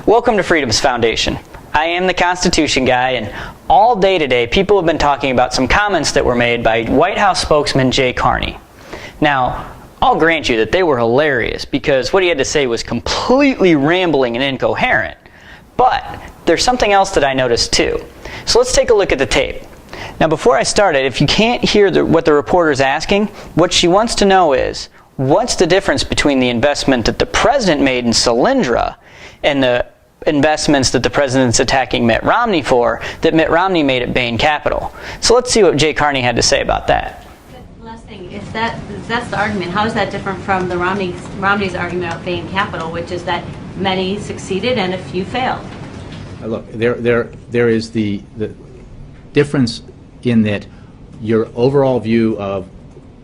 Welcome to Freedom's Foundation. I am the Constitution guy, and all day today people have been talking about some comments that were made by White House spokesman Jay Carney. Now, I'll grant you that they were hilarious because what he had to say was completely rambling and incoherent. But there's something else that I noticed too. So let's take a look at the tape. Now before I start it, if you can't hear what the reporter's asking, what she wants to know is, what's the difference between the investment that the president made in Solyndra and the investments that the president's attacking Mitt Romney for that Mitt Romney made at Bain Capital? So let's see what Jay Carney had to say about that. Last thing, if that's the argument, how is that different from the Romney's argument of Bain Capital, which is that many succeeded and a few failed? Look, there is the difference in that your overall view of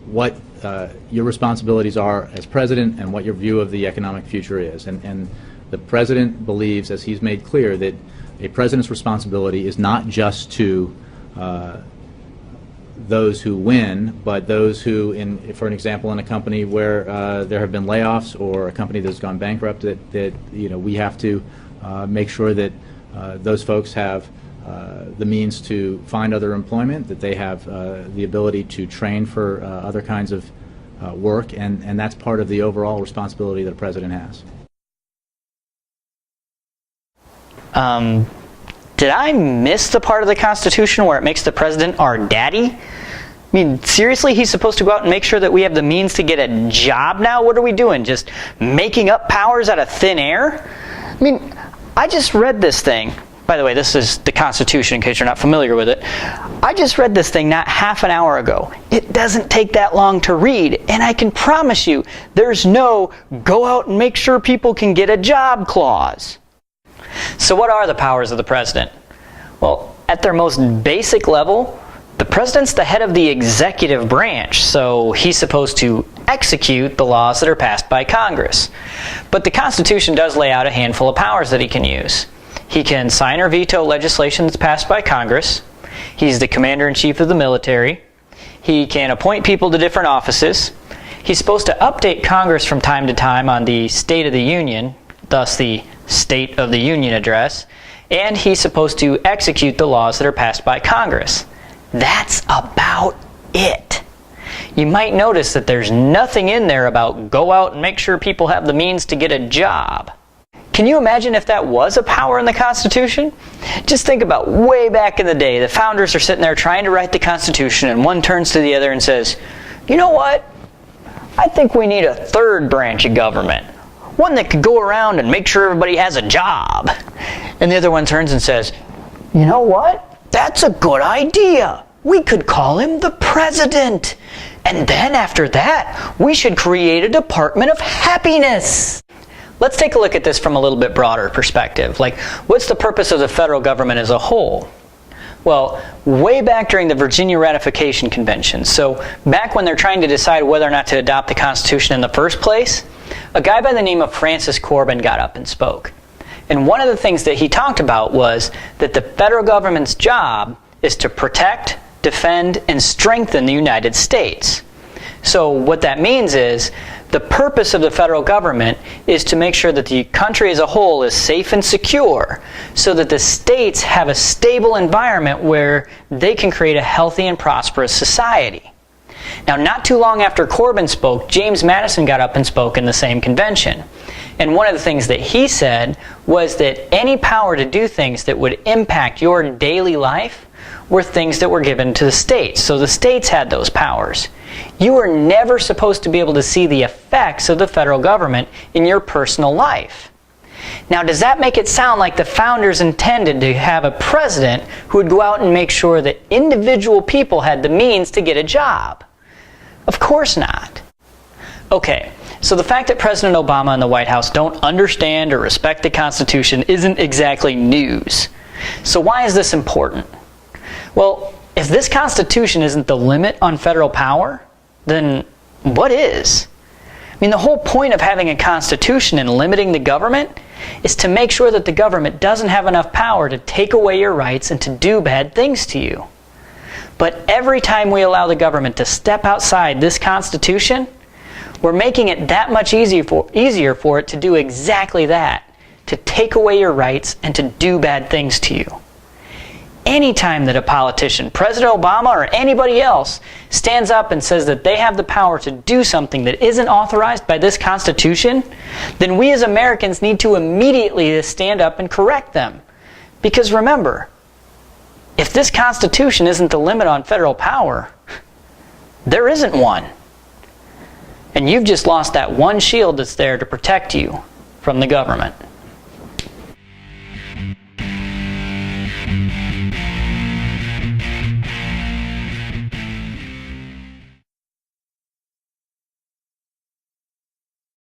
what your responsibilities are as president and what your view of the economic future is. And the president believes, as he's made clear, that a president's responsibility is not just to those who win, but those who, for an example, in a company where there have been layoffs or a company that's gone bankrupt, that we have to make sure that those folks have the means to find other employment, that they have the ability to train for other kinds of work, and that's part of the overall responsibility that a president has. Did I miss the part of the Constitution where it makes the president our daddy? I mean, seriously, he's supposed to go out and make sure that we have the means to get a job now? What are we doing, just making up powers out of thin air? I mean, I just read this thing. By the way, this is the Constitution in case you're not familiar with it. I just read this thing not half an hour ago. It doesn't take that long to read, and I can promise you there's no go out and make sure people can get a job clause. So what are the powers of the president? Well, at their most basic level, the president's the head of the executive branch, so he's supposed to execute the laws that are passed by Congress. But the Constitution does lay out a handful of powers that he can use. He can sign or veto legislation that's passed by Congress. He's the commander-in-chief of the military. He can appoint people to different offices. He's supposed to update Congress from time to time on the State of the Union, thus the State of the Union address, and he's supposed to execute the laws that are passed by Congress. That's about it. You might notice that there's nothing in there about go out and make sure people have the means to get a job. Can you imagine if that was a power in the Constitution? Just think about way back in the day, the founders are sitting there trying to write the Constitution, and one turns to the other and says, you know what? I think we need a third branch of government. One that could go around and make sure everybody has a job. And the other one turns and says, you know what? That's a good idea. We could call him the president. And then after that, we should create a Department of Happiness. Let's take a look at this from a little bit broader perspective. Like, what's the purpose of the federal government as a whole? Well, way back during the Virginia Ratification Convention, so back when they're trying to decide whether or not to adopt the Constitution in the first place, a guy by the name of Francis Corbin got up and spoke. And one of the things that he talked about was that the federal government's job is to protect, defend, and strengthen the United States. So what that means is the purpose of the federal government is to make sure that the country as a whole is safe and secure so that the states have a stable environment where they can create a healthy and prosperous society. Now, not too long after Corbin spoke, James Madison got up and spoke in the same convention. And one of the things that he said was that any power to do things that would impact your daily life were things that were given to the states. So the states had those powers. You were never supposed to be able to see the effects of the federal government in your personal life. Now, does that make it sound like the founders intended to have a president who would go out and make sure that individual people had the means to get a job? Of course not. Okay, so the fact that President Obama and the White House don't understand or respect the Constitution isn't exactly news. So why is this important? Well, if this Constitution isn't the limit on federal power, then what is? I mean, the whole point of having a Constitution and limiting the government is to make sure that the government doesn't have enough power to take away your rights and to do bad things to you. But every time we allow the government to step outside this Constitution, we're making it that much easier for it to do exactly that, to take away your rights and to do bad things to you. Anytime that a politician, President Obama or anybody else, stands up and says that they have the power to do something that isn't authorized by this Constitution, then we as Americans need to immediately stand up and correct them. Because remember, if this Constitution isn't the limit on federal power, there isn't one. And you've just lost that one shield that's there to protect you from the government.